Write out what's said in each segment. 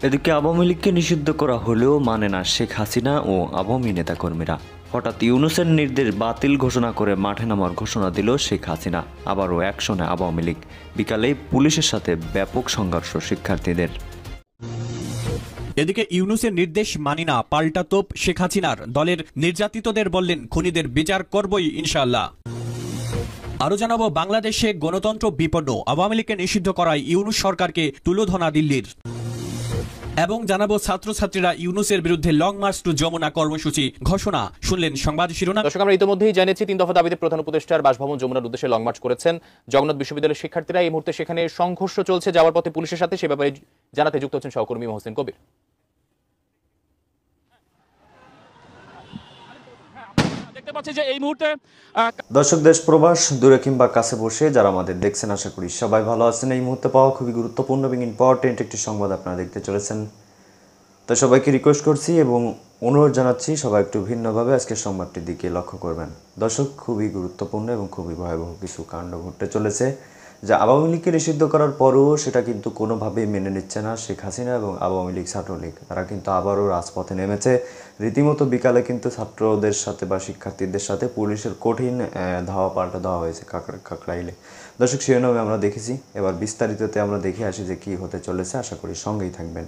এদিকে আওয়ামী লীগকে নিষিদ্ধ করা হলেও মানে না শেখ হাসিনা ও আওয়ামী নেতাকর্মীরা। হঠাৎ ইউনূসের নির্দেশ বাতিল ঘোষণা করে মাঠে নামার ঘোষণা দিল শেখ হাসিনা। আবারও অ্যাকশনে আওয়ামী লীগ। বিকালে পুলিশের সাথে ব্যাপক সংঘর্ষ শিক্ষার্থীদের। এদিকে ইউনূসের নির্দেশ মানি না, পাল্টা তোপ শেখ হাসিনার। দলের নির্যাতিতদের বললেন, খুনিদের বিচার করবই ইনশাআল্লাহ। আরও জানাবো, বাংলাদেশে গণতন্ত্র বিপন্ন, আওয়ামী লীগকে নিষিদ্ধ করায় ইউনূস সরকারকে তুলোধনা দিল্লির। এবং জানাবো, ছাত্রছাত্রীরা ইউনূসের বিরুদ্ধে লং মার্চ টু যমুনা কর্মসূচি ঘোষণা। শুনলেন সংবাদ শিরোনাম। দর্শক, আমরা ইতিমধ্যেই জানিয়েছি 3 দফা দাবিতে প্রধান উপদেষ্টার বাসভবন যমুনার উদ্দেশ্যে লং মার্চ করেছেন জগন্নাথ বিশ্ববিদ্যালয়ের শিক্ষার্থীরা। এই মুহূর্তে সেখানে সংঘর্ষ চলছে যাওয়ার পথে পুলিশের সাথে। সে ব্যাপারে জানাতে যুক্ত হচ্ছেন সহকর্মী মহসিন কবির। দর্শক, দেশ প্রবাস দূরে কিংবা কাছে বসে যারা আমাদের দেখছেন, আশা করি সবাই ভালো আছেন। এই মুহূর্তে পাওয়া খুবই গুরুত্বপূর্ণ এবং ইম্পর্টেন্ট একটি সংবাদ আপনারা দেখতে চলেছেন। তো সবাইকে রিকোয়েস্ট করছি এবং অনুরোধ জানাচ্ছি সবাই একটু ভিন্নভাবে আজকের সংবাদটির দিকে লক্ষ্য করবেন। দর্শক, খুবই গুরুত্বপূর্ণ এবং খুবই ভয়াবহ কিছু কাণ্ড ঘটতে চলেছে, যা আওয়ামী লীগকে নিষিদ্ধ করার পরও সেটা কিন্তু কোনোভাবেই মেনে নিচ্ছে না শেখ হাসিনা এবং আওয়ামী লীগ ছাত্রলীগ। তারা কিন্তু আবারও রাজপথে নেমেছে। রীতিমতো বিকালে কিন্তু ছাত্রদের সাথে বা শিক্ষার্থীদের সাথে পুলিশের কঠিন ধাওয়া পাল্টা দেওয়া হয়েছে কাকরাইলে। দর্শক, শিরোনামে আমরা দেখেছি। এবার বিস্তারিততে আমরা দেখে আসি যে কী হতে চলেছে। আশা করি সঙ্গেই থাকবেন।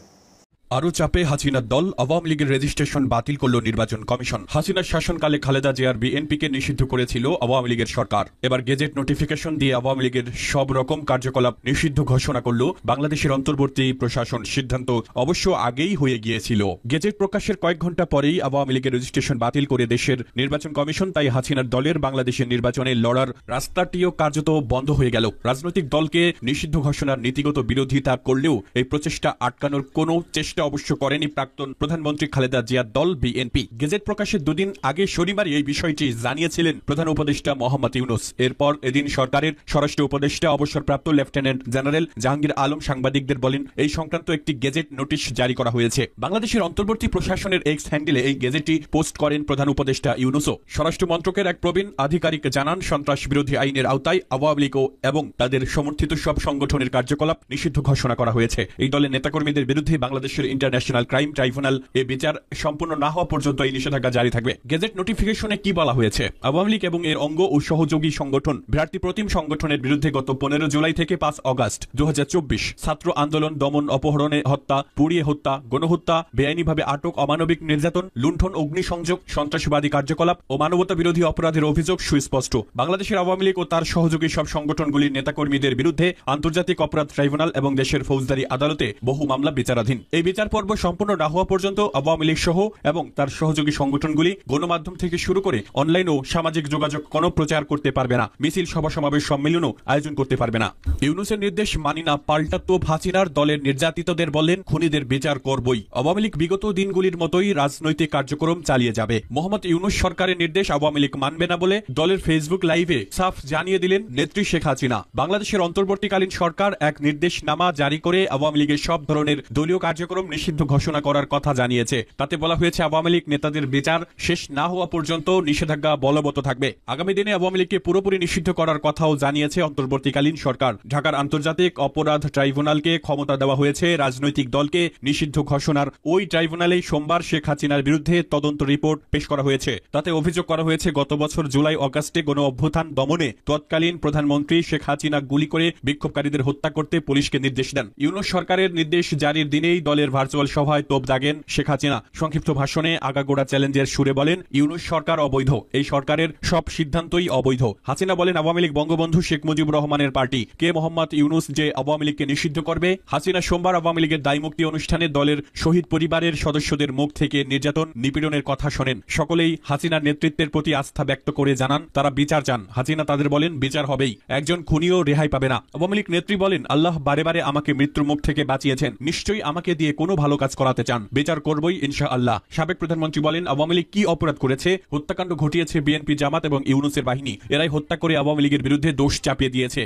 আরও চাপে হাসিনার দল, আওয়ামী লীগের রেজিস্ট্রেশন বাতিল করল নির্বাচন কমিশন। হাসিনার শাসনকালে খালেদা জিয়ার বিএনপিকে নিষিদ্ধ করেছিল আওয়ামী লীগের সরকার। এবার গেজেট নোটিফিকেশন দিয়ে আওয়ামী লীগের সব রকম কার্যকলাপ নিষিদ্ধ ঘোষণা করল বাংলাদেশের অন্তর্বর্তী প্রশাসন। সিদ্ধান্ত অবশ্য আগেই হয়ে গিয়েছিল। গেজেট প্রকাশের কয়েক ঘন্টা পরেই আওয়ামী লীগের রেজিস্ট্রেশন বাতিল করে দেশের নির্বাচন কমিশন। তাই হাসিনার দলের বাংলাদেশের নির্বাচনে লড়ার রাস্তাটিও কার্যত বন্ধ হয়ে গেল। রাজনৈতিক দলকে নিষিদ্ধ ঘোষণার নীতিগত বিরোধিতা করলেও এই প্রচেষ্টা আটকানোর কোনো চেষ্টা অবশ্য করেনি প্রাক্তন প্রধানমন্ত্রী খালেদা জিয়ার দল বিএনপি। গেজেট প্রকাশের দুদিন আগে শনিবার এই বিষয়টি জানিয়েছিলেন প্রধান উপদেষ্টা মোহাম্মদ ইউনূস। এরপর এদিন সরকারের স্বরাষ্ট্র উপদেষ্টা অবসরপ্রাপ্ত লেফটেন্যান্ট জেনারেল জাহাঙ্গীর আলম সাংবাদিকদের বলেন, এই সংক্রান্ত একটি গেজেট নোটিশ জারি করা হয়েছে। বাংলাদেশের অন্তর্বর্তী প্রশাসনের এক্স হ্যান্ডেলে এই গেজেটটি পোস্ট করেন প্রধান উপদেষ্টা ইউনূসও। স্বরাষ্ট্র মন্ত্রকের এক প্রবীণ আধিকারিক জানান, সন্ত্রাস বিরোধী আইনের আওতায় আওয়ামী লীগ এবং তাদের সমর্থিত সব সংগঠনের কার্যকলাপ নিষিদ্ধ ঘোষণা করা হয়েছে। এই দলের নেতাকর্মীদের বিরুদ্ধে বাংলাদেশের ন্যাশনাল ক্রাইম ট্রাইব্যুনাল এ বিচার সম্পূর্ণ না হওয়া পর্যন্ত এই নিষেধাজ্ঞা জারি থাকবে। গেজেট নোটিফিকেশনে কি বলা হয়েছে? আওয়ামী লীগ এবং এর অঙ্গ ও সহযোগী সংগঠন ভ্রাতৃ প্রতিম সংগঠনের বিরুদ্ধে গত 15 জুলাই থেকে 5 আগস্ট 2024 ছাত্র আন্দোলন, দমন, অপহরণে হত্যা, পুড়িয়ে হত্যা, গণহত্যা, বেআইনিভাবে আটক, অমানবিক নির্যাতন, লুণ্ঠন, অগ্নিসংযোগ, সন্ত্রাসবাদী কার্যকলাপ ও মানবতা বিরোধী অপরাধের অভিযোগ সুস্পষ্ট। বাংলাদেশের আওয়ামী লীগ ও তার সহযোগী সব সংগঠনগুলির নেতাকর্মীদের বিরুদ্ধে আন্তর্জাতিক অপরাধ ট্রাইব্যুনাল এবং দেশের ফৌজদারি আদালতে বহু মামলা বিচারাধীন। এই বিচার পর্ব সম্পূর্ণ না হওয়া পর্যন্ত আওয়ামী লীগ সহ এবং তার সহযোগী সংগঠনগুলি গণমাধ্যম থেকে শুরু করে অনলাইন ও সামাজিক যোগাযোগ কোনো প্রচার করতে পারবে না, মিছিল, সভা সমাবেশ, সম্মেলনও আয়োজন করতে পারবে না। ইউনূসের নির্দেশ মানি না, পাল্টা তোপ হাসিনার। দলের নির্যাতিতদের বলেন, খুনিদের বিচার করবই। আওয়ামী লীগ বিগত দিনগুলির মতোই রাজনৈতিক কার্যক্রম চালিয়ে যাবে। মোহাম্মদ ইউনূস সরকারের নির্দেশ আওয়ামী লীগ মানবে না বলে দলের ফেসবুক লাইভে সাফ জানিয়ে দিলেন নেত্রী শেখ হাসিনা। বাংলাদেশের অন্তর্বর্তীকালীন সরকার এক নির্দেশনামা জারি করে আওয়ামী লীগের সব ধরনের দলীয় কার্যক্রম নিষিদ্ধ ঘোষণা করার কথা জানিয়েছে। তাতে বলা হয়েছে, আওয়ামী লীগ নেতাদের বিচার শেষ না হওয়া পর্যন্ত নিষেধাজ্ঞা বলবৎ থাকবে। আগামী দিনে আওয়ামী লীগকে পুরোপুরি নিষিদ্ধ করার কথাও জানিয়েছে অন্তর্বর্তীকালীন সরকার। ঢাকার আন্তর্জাতিক অপরাধ ট্রাইব্যুনালকে ক্ষমতা দেওয়া হয়েছে রাজনৈতিক দলকে নিষিদ্ধ ঘোষণার। ওই ট্রাইব্যুনালেই সোমবার শেখ হাসিনার বিরুদ্ধে তদন্ত রিপোর্ট পেশ করা হয়েছে। তাতে অভিযোগ করা হয়েছে, গত বছর জুলাই অগাস্টে গণ অভ্যুত্থান দমনে তৎকালীন প্রধানমন্ত্রী শেখ হাসিনা গুলি করে বিক্ষোভকারীদের হত্যা করতে পুলিশকে নির্দেশ দেন। ইউনূস সরকারের নির্দেশ জারির দিনেই দলের ভার্চুয়াল সভায় তোপ দাগেন শেখ হাসিনা। সংক্ষিপ্ত ভাষণে আগাগোড়া চ্যালেঞ্জের সুরে বলেন, ইউনূস সরকার অবৈধ, এই সরকারের সব সিদ্ধান্তই অবৈধ। হাসিনা বলেন, আওয়ামী লীগ বঙ্গবন্ধু শেখ মুজিবুর রহমানের পার্টি, কে মোহাম্মদ ইউনূস যে আওয়ামী লীগকে নিষিদ্ধ করবে? হাসিনা সোমবার আওয়ামী লীগের দায়মুক্তি অনুষ্ঠানে দলের শহীদ পরিবারের সদস্যদের মুখ থেকে নির্যাতন, নিপীড়নের কথা শোনেন। সকলেই হাসিনার নেতৃত্বের প্রতি আস্থা ব্যক্ত করে জানান তারা বিচার চান। হাসিনা তাদের বলেন, বিচার হবেই, একজন খুনিও রেহাই পাবে না। আওয়ামী লীগ নেত্রী বলেন, আল্লাহ বারে বারে আমাকে মৃত্যুর মুখ থেকে বাঁচিয়েছেন, নিশ্চয়ই আমাকে দিয়ে কোনো ভালো কাজ করাতে চান, বিচার করবই ইনশাআল্লাহ। সাবেক প্রধানমন্ত্রী বলেন, আওয়ামী লীগ কি অপরাধ করেছে? হত্যাকাণ্ড ঘটিয়েছে বিএনপি, জামাত এবং ইউনূসের বাহিনী। এরাই হত্যা করে আওয়ামী লীগের বিরুদ্ধে দোষ চাপিয়ে দিয়েছে।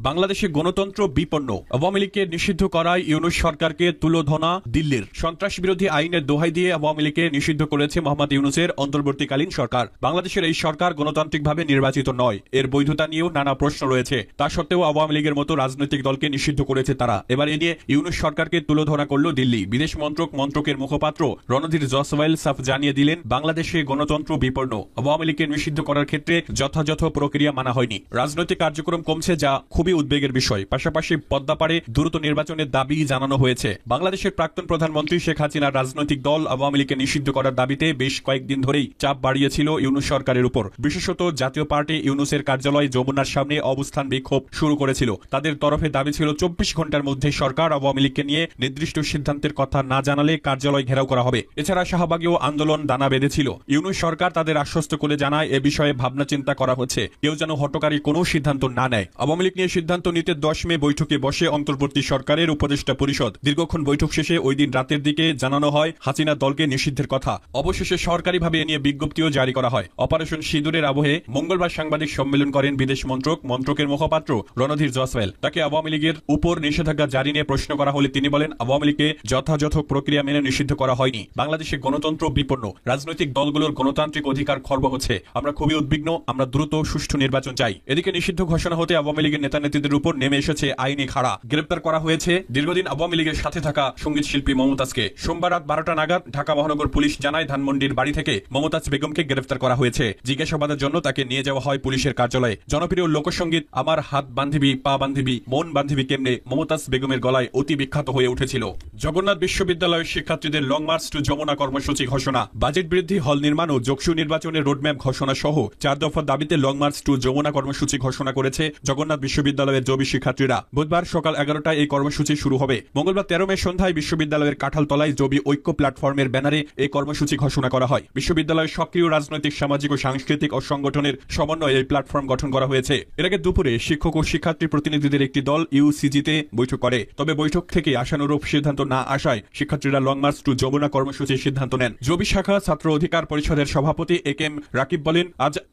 বাংলাদেশে গণতন্ত্র বিপন্ন, আওয়ামী লীগকে নিষিদ্ধ করায় ইউনূস সরকারকে তুলোধনা দিল্লির। সন্ত্রাস বিরোধী আইনের দোহাই দিয়ে আওয়ামী লীগকে নিষিদ্ধ করেছে মোহাম্মদ ইউনূসের অন্তর্বর্তীকালীন সরকার। বাংলাদেশের এই সরকার গণতান্ত্রিকভাবে নির্বাচিত নয়, এর বৈধতা নিয়েও নানা প্রশ্ন রয়েছে। তা সত্ত্বেও আওয়ামী লীগের মতো রাজনৈতিক দলকে নিষিদ্ধ করেছে তারা। এবার এ নিয়ে ইউনূস সরকারকে তুলোধনা করল দিল্লি। বিদেশ মন্ত্রকের মুখপাত্র রণধীর জসওয়াল সাফ জানিয়ে দিলেন, বাংলাদেশে গণতন্ত্র বিপন্ন, আওয়ামী লীগকে নিষিদ্ধ করার ক্ষেত্রে যথাযথ প্রক্রিয়া মানা হয়নি। রাজনৈতিক কার্যক্রম কমছে, যা খুবই উদ্বেগের বিষয়। পাশাপাশি পদ্মাপাড়ে দ্রুত নির্বাচনের দাবি জানানো হয়েছে। বাংলাদেশের প্রাক্তন প্রধানমন্ত্রী শেখ হাসিনার রাজনৈতিক দল আওয়ামী লীগকে নিষিদ্ধ করার দাবিতে বেশ কয়েকদিন ধরেই চাপ বাড়িয়েছিল ইউনূস সরকারের উপর। বিশেষত জাতীয় পার্টি ইউনূসের কার্যালয় যমুনার সামনে অবস্থান বিক্ষোভ শুরু করেছিল। তাদের তরফে দাবি ছিল 24 ঘন্টার মধ্যে সরকার আওয়ামী লীগকে নিয়ে নির্দিষ্ট সিদ্ধান্তের কথা না জানালে কার্যালয় ঘেরাও করা হবে। এছাড়া শাহবাগেও আন্দোলন দানা বেঁধেছিল। ইউনূস সরকার তাদের আশ্বস্ত করে জানায়, এ বিষয়ে ভাবনা চিন্তা করা হচ্ছে, কেউ যেন হটকারী কোনো সিদ্ধান্ত না নেয়। আওয়ামী লীগ নিয়ে সিদ্ধান্ত নিতে 10 মে বৈঠকে বসে অন্তর্বর্তী সরকারের উপদেষ্টা পরিষদ। দীর্ঘক্ষণ বৈঠক শেষে ওই দিন রাতের দিকে জানানো হয় হাসিনা দলকে নিষিদ্ধের কথা। অবশেষে সরকারিভাবে এ নিয়ে বিজ্ঞপ্তিও জারি করা হয়। অপারেশন সিঁদুরের আবহে মঙ্গলবার সাংবাদিক সম্মেলন করেন বিদেশ মন্ত্রকের মুখপাত্র রণধীর জসওয়াল। তাকে আওয়ামী লীগের উপর নিষেধাজ্ঞা জারি নিয়ে প্রশ্ন করা হলে তিনি বলেন, আওয়ামী লীগকে যথাযথ প্রক্রিয়া মেনে নিষিদ্ধ করা হয়নি। বাংলাদেশে গণতন্ত্র বিপন্ন, রাজনৈতিক দলগুলোর গণতান্ত্রিক অধিকার খর্ব হচ্ছে। আমরা খুবই উদ্বিগ্ন, আমরা দ্রুত সুষ্ঠু নির্বাচন চাই। এদিকে নিষিদ্ধ ঘোষণা হতে আওয়ামী লীগের নেতা নেত্রীদের উপর নেমে এসেছে আইনি খাড়া। গ্রেপ্তার করা হয়েছে দীর্ঘদিন আওয়ামী লীগের সাথে থাকা সঙ্গীত শিল্পী মমতাজকে। সোমবার রাত 12টা নাগাদ ঢাকা মহানগর পুলিশ জানায়, ধানমন্ডির বাড়ি থেকে মমতাজ বেগমকে গ্রেফতার করা হয়েছে। জিজ্ঞাসাবাদের জন্য তাকে নিয়ে যাওয়া হয় পুলিশের কার্যালয়ে। জনপ্রিয় লোকসঙ্গীত আমার হাত বান্ধিবি পা বান্ধিবি মন বান্ধিবি কেমনে মমতাজ বেগমের গলায় অতি বিখ্যাত হয়ে উঠেছিল। জগন্নাথ বিশ্ববিদ্যালয়ের শিক্ষার্থীদের লং মার্চ টু যমুনা কর্মসূচি ঘোষণা। বাজেট বৃদ্ধি, হল নির্মাণ ও যোগসু নির্বাচনের রোডম্যাপ ঘোষণা সহ 4 দফা দাবিতে লং মার্চ টু যমুনা কর্মসূচি ঘোষণা করেছে জগন্নাথ বিশ্ববিদ্যালয়ের জবি শিক্ষার্থীরা। বুধবার সকাল 11টায় এই কর্মসূচি শুরু হবে। মঙ্গলবার 13 মে সন্ধ্যায় বিশ্ববিদ্যালয়ের কাঁঠালতলায় জবি ঐক্য প্ল্যাটফর্মের ব্যানারে এই কর্মসূচি ঘোষণা করা হয়। বিশ্ববিদ্যালয়ের সক্রিয় রাজনৈতিক, সামাজিক ও সাংস্কৃতিক ও সংগঠনের সমন্বয়ে এই প্ল্যাটফর্ম গঠন করা হয়েছে। এর আগে দুপুরে শিক্ষক ও শিক্ষার্থী প্রতিনিধিদের একটি দল ইউসিজিতে বৈঠক করে। তবে বৈঠক থেকে আশানুরূপ সিদ্ধান্ত না আসায় শিক্ষার্থীরা লং মার্চ টু যমুনা কর্মসূচির সিদ্ধান্ত নেন। জবি শাখা ছাত্র অধিকার পরিষদের সভাপতি একেএম রাকিব বলেন,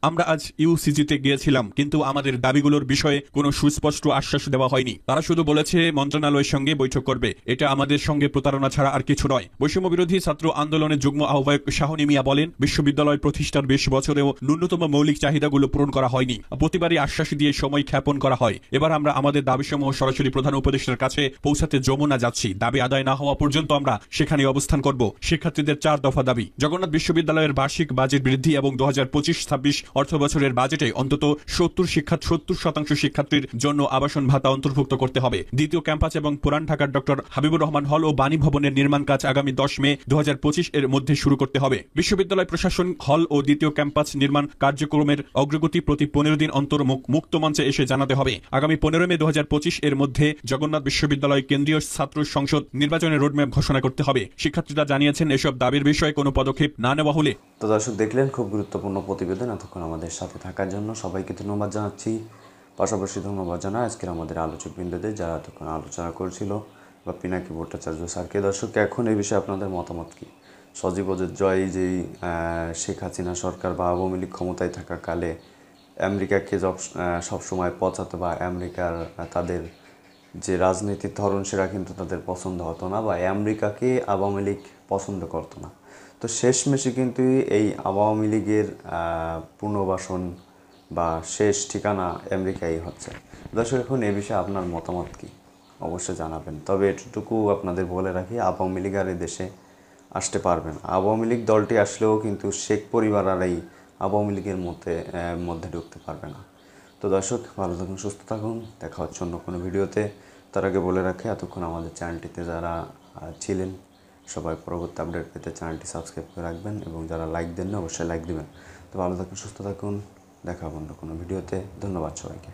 আমরা আজ ইউসিজিতে গিয়েছিলাম, কিন্তু আমাদের দাবিগুলোর বিষয়ে কোনো সুস্পষ্ট আশ্বাস দেওয়া হয়নি। তারা শুধু বলেছে মন্ত্রণালয়ের সঙ্গে বৈঠক করবে। এটা আমাদের সঙ্গে প্রতারণা ছাড়া আর কিছু নয়। বৈষম্য বিরোধী ছাত্র আন্দোলনের যুগ্ম আহ্বায়ক শাহনী মিয়া বলেন, বিশ্ববিদ্যালয় প্রতিষ্ঠার 20 বছরেও ন্যূনতম মৌলিক চাহিদাগুলো পূরণ করা হয়নি। প্রতিবারই আশ্বাস দিয়ে সময় ক্ষেপণ করা হয়। এবার আমরা আমাদের দাবিসমূহ সরাসরি প্রধান উপদেষ্টার কাছে পৌঁছাতে যমুনা যাচ্ছি। দাবি আদায় না হওয়া পর্যন্ত আমরা সেখানে অবস্থান করব। শিক্ষার্থীদের 4 দফা দাবি। জগন্নাথ বিশ্ববিদ্যালয়ের বার্ষিক বাজেট বৃদ্ধি এবং 2025-26 অর্থ বছরের বাজেটে অন্তত 70% শিক্ষার্থীর জন্য আবাসন ভাতা অন্তর্ভুক্ত করতে হবে। দ্বিতীয় ক্যাম্পাস এবং পুরান ঢাকার ডক্টর হাবিবুর রহমান হল ও বাণী ভবনের নির্মাণ কাজ আগামী 10 মে 2025 এর মধ্যে শুরু করতে হবে। বিশ্ববিদ্যালয় প্রশাসন হল ও দ্বিতীয় ক্যাম্পাস নির্মাণ কার্যক্রমের অগ্রগতি প্রতি 15 দিন অন্তর মুক্ত মঞ্চে এসে জানাতে হবে। আগামী 15 মে 2025 এর মধ্যে জগন্নাথ বিশ্ববিদ্যালয় কেন্দ্রীয় ছাত্র সংসদ নির্বাচনের রোডম্যাপ ঘোষণা করতে হবে। শিক্ষার্থীরা জানিয়েছেন, এসব দাবির বিষয়ে কোনো পদক্ষেপ না নেওয়া হলে। তো দর্শক দেখলেন খুব গুরুত্বপূর্ণ প্রতিবেদন। এতক্ষণ আমাদের সাথে থাকার জন্য সবাইকে ধন্যবাদ জানাচ্ছি। পাশাপাশি ধন্যবাদ জানাই আজকের আমাদের আলোচক বৃন্দদের যারা এতক্ষণ আলোচনা করেছিল, বা পিনাকি ভট্টাচার্য স্যারকে। দর্শক এখন এই বিষয়ে আপনাদের মতামত কি? সজীব জয় যেই শেখ হাসিনা সরকার বা আওয়ামী লীগ ক্ষমতায় থাকাকালে আমেরিকাকে সবসময় পচাতো, বা আমেরিকার তাদের যে রাজনীতির ধরন সেটা কিন্তু তাদের পছন্দ হতো না, বা আমেরিকাকে আওয়ামী লীগ পছন্দ করতো না। তো শেষমেশে কিন্তু এই আওয়ামী লীগের পুনর্বাসন বা শেষ ঠিকানা আমেরিকাই হচ্ছে। দর্শক এখন এ বিষয়ে আপনার মতামত কি অবশ্যই জানাবেন। তবে এটুকু আপনাদের বলে রাখি, আওয়ামী লীগ আর দেশে আসতে পারবেন। আওয়ামী লীগ দলটি আসলেও কিন্তু শেখ পরিবার আর এই আওয়ামী লীগের মধ্যে ঢুকতে পারবে না। তো দর্শক ভালো থাকুন, সুস্থ থাকুন, দেখা হচ্ছে অন্য কোনো ভিডিওতে। তার আগে বলে রাখি, এতক্ষণ আমাদের চ্যানেলটিতে যারা ছিলেন সবাই পরবর্তী আপডেট পেতে চ্যানেলটি সাবস্ক্রাইব করে রাখবেন, এবং যারা লাইক দেন না অবশ্যই লাইক দেবেন। তো ভালো থাকুন, সুস্থ থাকুন, দেখা হবে অন্য কোনো ভিডিওতে। ধন্যবাদ সবাইকে।